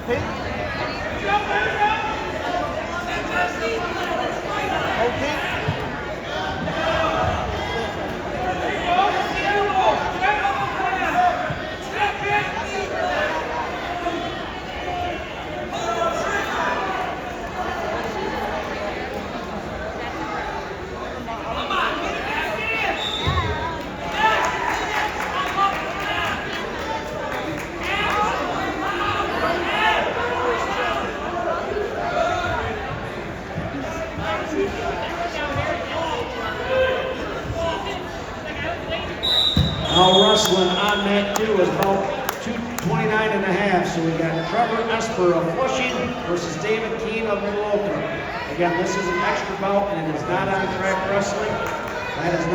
Pete? Oh, Pete? Now wrestling on that too is about 229 and a half. So we got Trevor Esper of Flushing versus David Keene of Midlothian. Again, this is an extra bout and it is not on track wrestling. That is not